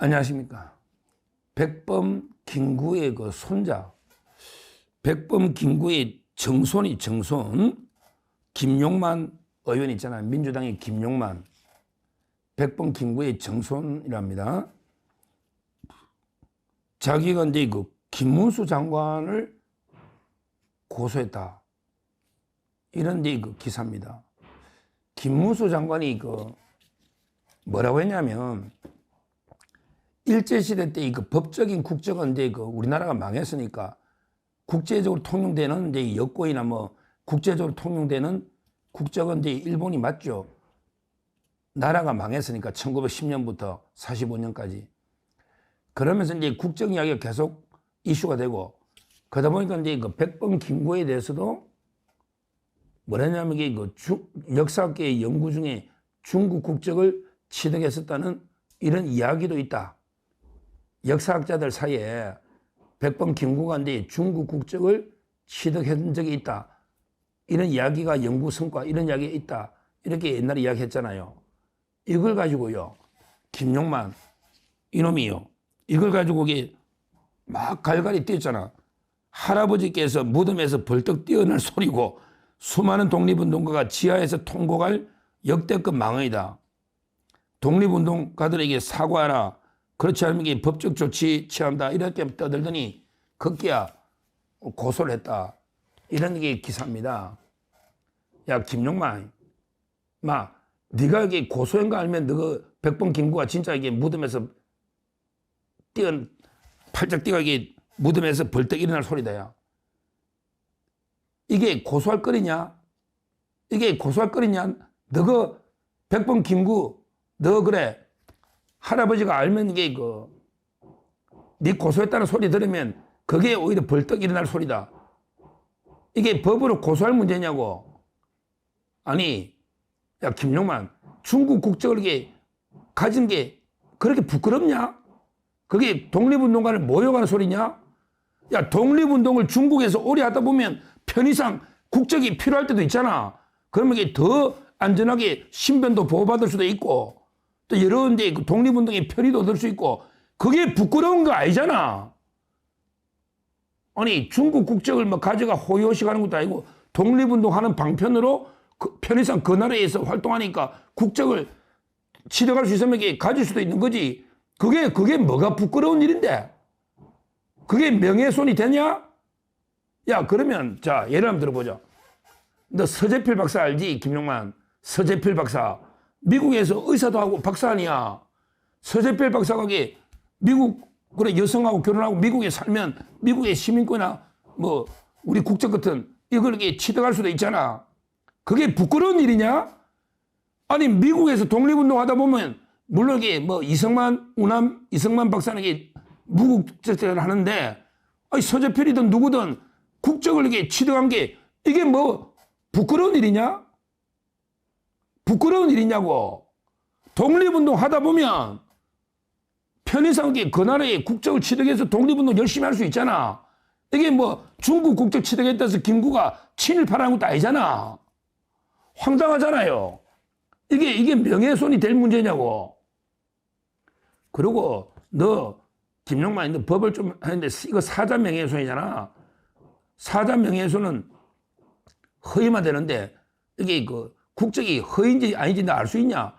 안녕하십니까. 백범 김구의 그 손자, 백범 김구의 정손이 정손, 김용만 의원 있잖아요. 민주당의 김용만. 백범 김구의 정손이랍니다. 자기가 이제 그 김문수 장관을 고소했다. 이런 이제 그 기사입니다. 김문수 장관이 그 뭐라고 했냐면, 일제시대 때 그 법적인 국적은 이제 그 우리나라가 망했으니까 국제적으로 통용되는 이제 여권이나 뭐 국제적으로 통용되는 국적은 이제 일본이 맞죠. 나라가 망했으니까 1910년부터 45년까지. 그러면서 이제 국적 이야기가 계속 이슈가 되고, 그러다 보니까 이제 그 백범 김구에 대해서도 뭐랬냐면 이게 그 역사학계의 연구 중에 중국 국적을 취득했었다는 이런 이야기도 있다. 역사학자들 사이에 백범 김구가 이제 중국 국적을 취득한 적이 있다. 이런 이야기가 연구 성과, 이런 이야기가 있다. 이렇게 옛날에 이야기했잖아요. 이걸 가지고요, 김용만 이놈이요, 이걸 가지고 이게 막 갈갈이 뛰었잖아. 할아버지께서 무덤에서 벌떡 뛰어날 소리고 수많은 독립운동가가 지하에서 통곡할 역대급 망언이다. 독립운동가들에게 사과하라. 그렇지 않으면 이게 법적 조치 취한다. 이렇게 떠들더니 급기야 고소를 했다. 이런 게 기사입니다. 야, 김용만, 네가 이게 고소한 거 알면 너가 백범 김구가 진짜 이게 무덤에서 팔짝 뛰어 이게 무덤에서 벌떡 일어날 소리다. 야, 이게 고소할 거리냐? 이게 고소할 거리냐? 너가 백범 김구, 너 그래 할아버지가 알면 이게 네 고소했다는 소리 들으면 그게 오히려 벌떡 일어날 소리다. 이게 법으로 고소할 문제냐고. 아니, 야, 김용만, 중국 국적을 이게 가진 게 그렇게 부끄럽냐? 그게 독립운동가를 모욕하는 소리냐? 야, 독립운동을 중국에서 오래 하다 보면 편의상 국적이 필요할 때도 있잖아. 그러면 이게 더 안전하게 신변도 보호받을 수도 있고, 또 여러 이제 독립운동의 편의도 얻을 수 있고, 그게 부끄러운 거 아니잖아. 아니, 중국 국적을 뭐 가져가 호요식 하는 것도 아니고, 독립운동하는 방편으로 편의상 그 나라에서 활동하니까 국적을 취득할 수 있으면 이게 가질 수도 있는 거지. 그게 뭐가 부끄러운 일인데? 그게 명예훼손이 되냐? 야, 그러면, 자, 예를 한번 들어보자. 너 서재필 박사 알지? 김용만. 서재필 박사. 미국에서 의사도 하고 박사 아니야. 서재필 박사가 미국, 그래, 여성하고 결혼하고 미국에 살면 미국의 시민권이나 뭐, 우리 국적 같은 이걸 취득할 수도 있잖아. 그게 부끄러운 일이냐? 아니, 미국에서 독립운동 하다 보면, 물론 뭐, 이승만 박사는 무국적을 하는데, 아니, 서재필이든 누구든 국적을 취득한 게 이게 뭐, 부끄러운 일이냐? 부끄러운 일이냐고. 독립운동 하다 보면 편의상 그 나라의 국적을 취득해서 독립운동 열심히 할 수 있잖아. 이게 뭐 중국 국적 취득했다 해서 김구가 친일파라는 것도 아니잖아. 황당하잖아요. 이게 명예훼손이 될 문제냐고. 그리고 너 김용만 너 법을 좀 하는데 이거 사자 명예훼손이잖아. 사자 명예훼손은 허위만 되는데 이게 국적이 허위인지 아닌지 나 알 수 있냐?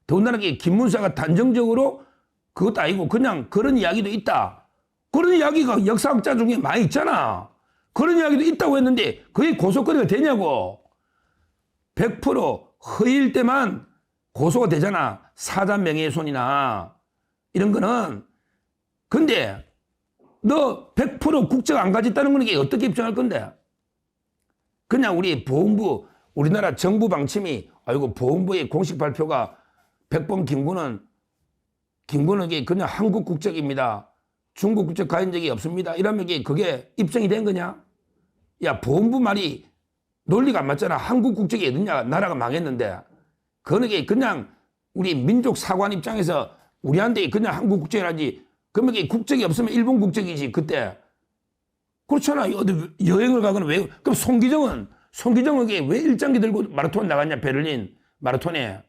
더군다나 김문수가 단정적으로 그것도 아니고 그냥 그런 이야기도 있다. 그런 이야기가 역사학자 중에 많이 있잖아. 그런 이야기도 있다고 했는데 그게 고소거리가 되냐고. 100% 허위일 때만 고소가 되잖아. 사자 명예훼손이나 이런 거는. 근데 너 100% 국적 안 가졌다는 거는 어떻게 입증할 건데? 그냥 우리 보훈부, 우리나라 정부 방침이, 아이고, 보훈부의 공식 발표가 백범 김구는 그냥 한국 국적입니다. 중국 국적 가진 적이 없습니다. 이러면 그게 입증이 된 거냐? 야, 보훈부 말이 논리가 안 맞잖아. 한국 국적이 어딨냐? 나라가 망했는데. 그냥 우리 민족 사관 입장에서 우리한테 그냥 한국 국적이라지. 그러면 국적이 없으면 일본 국적이지, 그때. 그렇잖아. 어디 여행을 가거나 왜, 그럼 송기정은 왜 일장기 들고 마라톤 나갔냐, 베를린 마라톤에.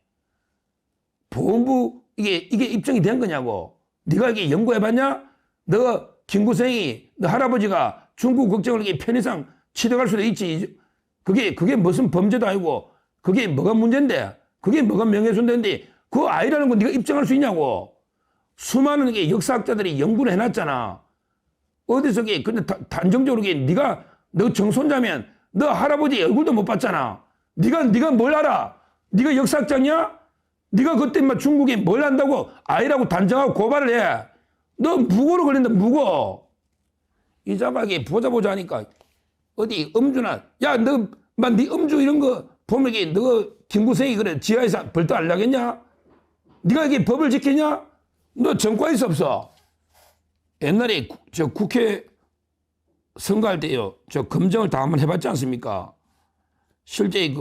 보훈부, 이게 입증이 된 거냐고. 네가 이게 연구해봤냐? 너 김구생이 너 할아버지가 중국 국적을 이렇게 편의상 취득할 수도 있지. 그게 무슨 범죄도 아니고 그게 뭐가 문제인데? 그게 뭐가 명예훼손인데? 그 아이라는 건 네가 입증할 수 있냐고. 수많은 게 역사학자들이 연구를 해놨잖아. 어디서 근데 단정적으로 네가 너 정손자면 너 할아버지 얼굴도 못 봤잖아. 네가 뭘 알아? 네가 역사학자냐? 네가 그때 막 중국에 뭘 안다고 아이라고 단정하고 고발을 해. 너 무고로 걸린다, 무고. 이자가 보자 하니까 어디 음주나 야 너 막 네 음주 이런 거 보면 너 김구생이 그래 지하에서 벌떡 알라겠냐? 네가 이게 법을 지키냐? 너 전과 있어 없어? 옛날에 저 국회 선거할 때요 저 검증을 다 한번 해봤지 않습니까? 실제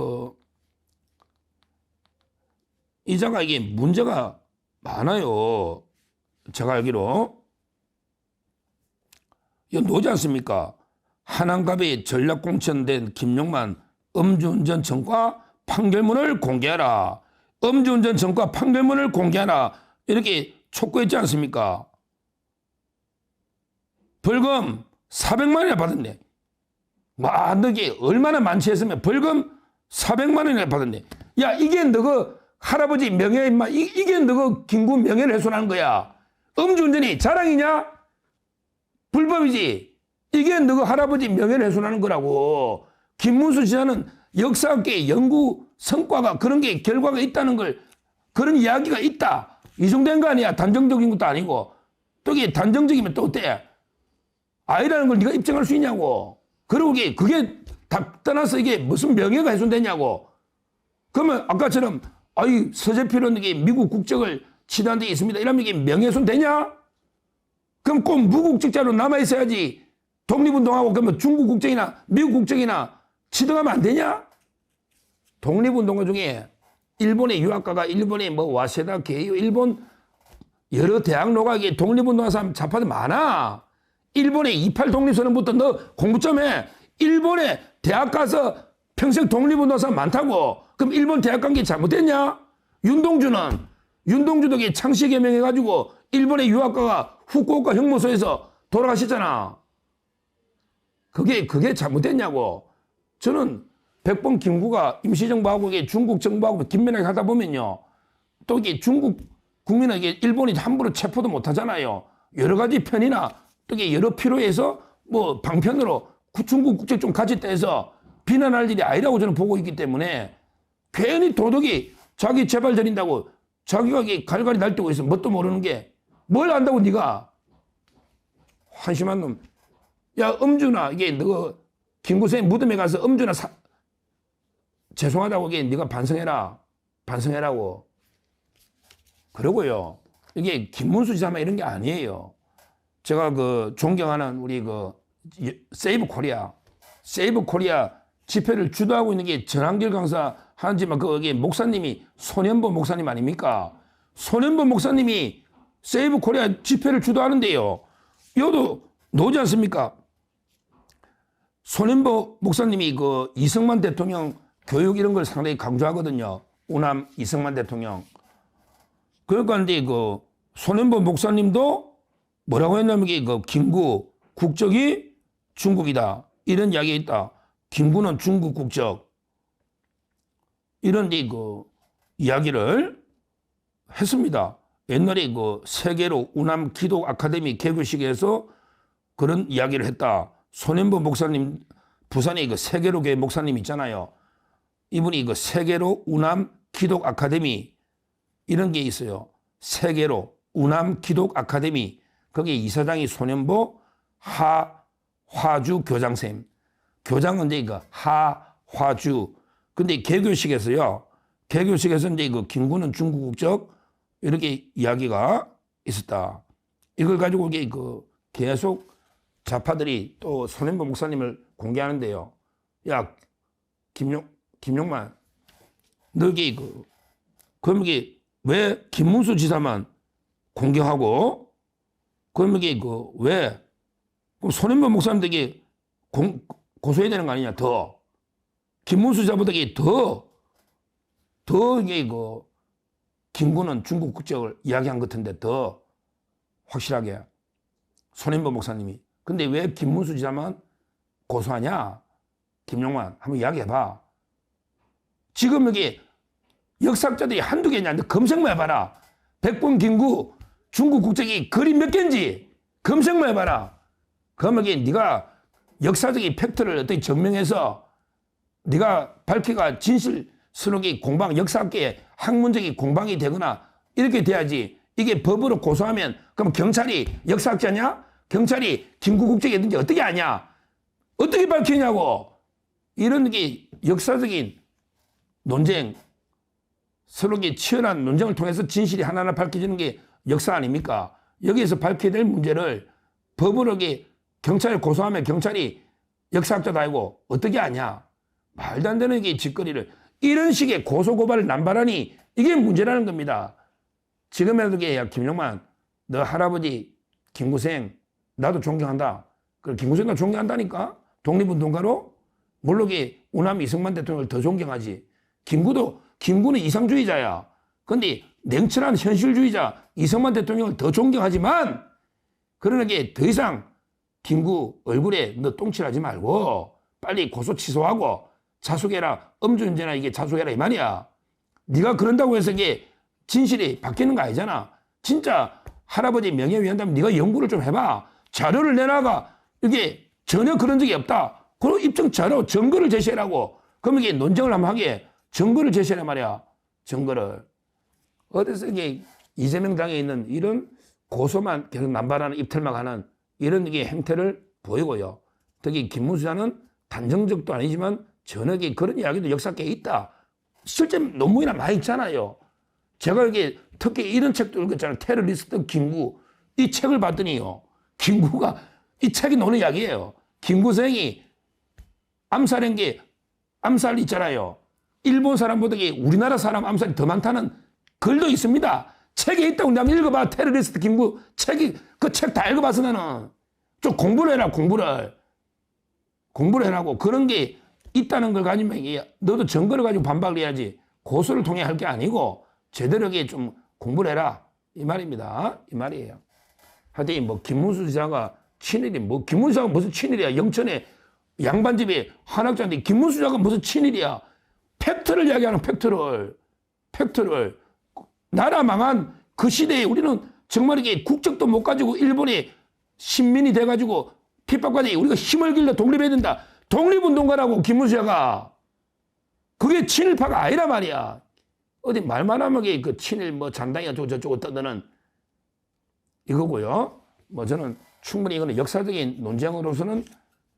이자가 이게 문제가 많아요. 제가 알기로 이거 노지 않습니까? 한남갑에 전략공천된 김용만 음주운전 전과 판결문을 공개하라. 음주운전 전과 판결문을 공개하라. 이렇게 촉구했지 않습니까? 벌금 400만 원이나 받았네. 와, 너게 얼마나 많지 했으면 벌금 400만 원이나 받았네. 야, 이게 너가 할아버지 명예, 인마, 이게 너가 김구 명예를 훼손하는 거야. 음주운전이 자랑이냐? 불법이지. 이게 너가 할아버지 명예를 훼손하는 거라고. 김문수 지사는 역사학계 연구 성과가 그런 게 결과가 있다는 걸 그런 이야기가 있다. 이중된 거 아니야. 단정적인 것도 아니고. 또 이게 단정적이면 또 어때? 아이라는 걸 네가 입증할 수 있냐고. 그리고 그게 다 떠나서 이게 무슨 명예가 훼손되냐고. 그러면 아까처럼 아이 서재필은 이게 미국 국적을 취득한 데 있습니다. 이러면 이게 명예훼손 되냐? 그럼 꼭 무국적자로 남아 있어야지. 독립운동하고 그러면 중국 국적이나 미국 국적이나 취득하면 안 되냐? 독립운동가 중에 일본의 유학가가 일본의 뭐 와세다 게이오 일본 여러 대학 노각에 독립운동한 사람 좌파들 많아. 일본의 28 독립선언부터 너 공부 좀 해. 일본에 대학 가서 평생 독립운동한 사람 많다고. 그럼 일본 대학 간 게 잘못됐냐? 윤동주도 창씨 개명해가지고 일본의 유학가가 후쿠오카 형무소에서 돌아가셨잖아. 그게 잘못됐냐고. 저는 100번 김구가 임시정부하고 중국 정부하고 긴밀하게 하다 보면요. 또 이게 중국 국민에게 일본이 함부로 체포도 못 하잖아요. 여러 가지 편이나 또 이게 여러 필요해서 뭐 방편으로 중국 국적 좀 가졌다 해서 비난할 일이 아니라고 저는 보고 있기 때문에 괜히 도덕이 자기 재발 저린다고 자기가 갈갈이 날뛰고 있어. 뭣도 모르는 게 뭘 안다고 네가. 한심한 놈. 야 음주나 이게 너 김구생 무덤에 가서 음주나 죄송하다고 이게 네가 반성해라고. 그러고요. 이게 김문수 지사만 이런 게 아니에요. 제가 존경하는 우리 세이브 코리아 집회를 주도하고 있는 게 전한길 강사 하지만 거기 목사님이 손현보 목사님 아닙니까? 손현보 목사님이 세이브 코리아 집회를 주도하는데요. 이것도 노지 않습니까? 손현보 목사님이 이승만 대통령 교육 이런 걸 상당히 강조하거든요. 우남 이승만 대통령. 그러니까 근데 손현보 목사님도 뭐라고 했냐면 김구 국적이 중국이다. 이런 이야기가 있다. 김구는 중국 국적. 이런 이야기를 했습니다. 옛날에 세계로 우남 기독 아카데미 개교식에서 그런 이야기를 했다. 손현보 목사님 부산에 세계로 교회 목사님 있잖아요. 이분이 세계로 우남 기독 아카데미 이런 게 있어요. 세계로 우남 기독 아카데미 거기 이사장이 손현보 하화주 교장쌤. 교장은 이제 하화주. 근데 개교식에서요. 개교식에서 이제 김구는 중국 국적 이렇게 이야기가 있었다. 이걸 가지고 이게 계속 좌파들이 또 손현보 목사님을 공개하는데요. 야 김용만 너 이게 그럼 이게 왜 김문수 지사만 공개하고 그럼 이게 왜 그럼 손현보 목사님도 이게 고소해야 되는 거 아니냐 더 김문수 지사보다 이게 더 이게 김구는 중국 국적을 이야기한 것 같은데 더 확실하게. 손인보 목사님이. 근데 왜 김문수 지사만 고소하냐? 김용만 한번 이야기해봐. 지금 여기 역사학자들이 한두 개냐? 검색만 해봐라. 백범 김구 중국 국적이 그림 몇 개인지 검색만 해봐라. 그러면 네가 역사적인 팩트를 어떻게 증명해서 네가 밝혀가 진실스럽게 공방, 역사학계의 학문적인 공방이 되거나 이렇게 돼야지. 이게 법으로 고소하면 그럼 경찰이 역사학자냐? 경찰이 김구 국적이든지 어떻게 아냐? 어떻게 밝히냐고. 이런 게 역사적인 논쟁, 서로 치열한 논쟁을 통해서 진실이 하나하나 밝혀지는 게 역사 아닙니까? 여기에서 밝혀야 될 문제를 법으로 경찰에 고소하면 경찰이 역사학자도 아니고 어떻게 아냐? 말도 안 되는 게 짓거리를 이런 식의 고소고발을 남발하니 이게 문제라는 겁니다. 지금이라도 야 김용만 너 할아버지 김구생 나도 존경한다. 그럼 김구생 도 존경한다니까? 독립운동가로? 물론 우남 이승만 대통령을 더 존경하지. 김구는 이상주의자야. 근데 냉철한 현실주의자 이승만 대통령을 더 존경하지만 그러나 더 이상 김구 얼굴에 너 똥칠하지 말고 빨리 고소 취소하고 자숙해라. 음주운전이나 이게 자숙해라 이 말이야. 네가 그런다고 해서 이게 진실이 바뀌는 거 아니잖아. 진짜 할아버지 명예위원다면 네가 연구를 좀 해봐. 자료를 내놔가. 이게 전혀 그런 적이 없다. 그럼 입증 자료, 증거를 제시하라고. 그럼 이게 논쟁을 한번 하게 증거를 제시하란 말이야. 증거를. 어디서 이게 이재명 당에 있는 이런 고소만 계속 남발하는 입틀막 하는 이런 게 행태를 보이고요. 특히 김문수자는 단정적도 아니지만 전혀 그런 이야기도 역사계에 있다. 실제 논문이나 많이 있잖아요. 제가 이게 특히 이런 책도 읽었잖아요. 테러리스트 김구. 이 책을 봤더니요. 김구가 이 책이 노는 이야기예요. 김구생이 암살한 게 암살 있잖아요. 일본 사람보다 우리나라 사람 암살이 더 많다는 글도 있습니다. 책에 있다고 한번 읽어봐. 테러리스트 김구 책이 그 책 다 읽어봐서 나는 좀 공부를 해라. 공부를 해라고. 그런 게 있다는 걸 가지면 너도 증거를 가지고 반박을 해야지. 고소를 통해 할 게 아니고 제대로 좀 공부를 해라. 이 말입니다. 이 말이에요. 하여튼 뭐 김문수 지사가 친일이 김문수 지사가 무슨 친일이야. 영천에 양반집에 한학자인데 김문수 지사가 무슨 친일이야. 팩트를 이야기하는 팩트를. 나라 망한 그 시대에 우리는 정말 이게 국적도 못 가지고 일본의 신민이 돼가지고 핍박받아 우리가 힘을 길러 독립해야 된다. 독립운동가라고 김문수 지사가. 그게 친일파가 아니란 말이야. 어디 말만 하면 그 친일 잔당이 저쩌고 떠드는 이거고요. 저는 충분히 이거는 역사적인 논쟁으로서는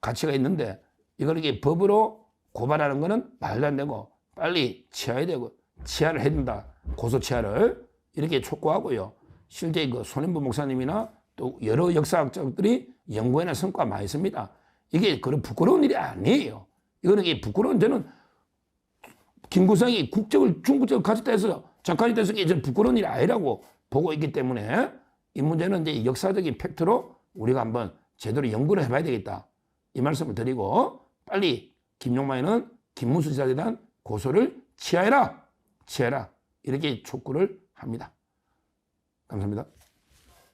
가치가 있는데 이걸 법으로 고발하는 거는 말도 안 되고 빨리 취하해야 되고 취하를 해야 된다. 고소 취하를 이렇게 촉구하고요. 실제 손인보 목사님이나 또 여러 역사학자들이 연구해낸 성과가 많이 있습니다. 이게 그런 부끄러운 일이 아니에요. 이거는 부끄러운 저는 김구성이 중국적을 가졌다 해서 작가졌다 해서 이제 부끄러운 일이 아니라고 보고 있기 때문에 이 문제는 이제 역사적인 팩트로 우리가 한번 제대로 연구를 해봐야 되겠다. 이 말씀을 드리고 빨리 김용만에는 김문수 지사에 대한 고소를 취하해라. 이렇게 촉구를 합니다. 감사합니다.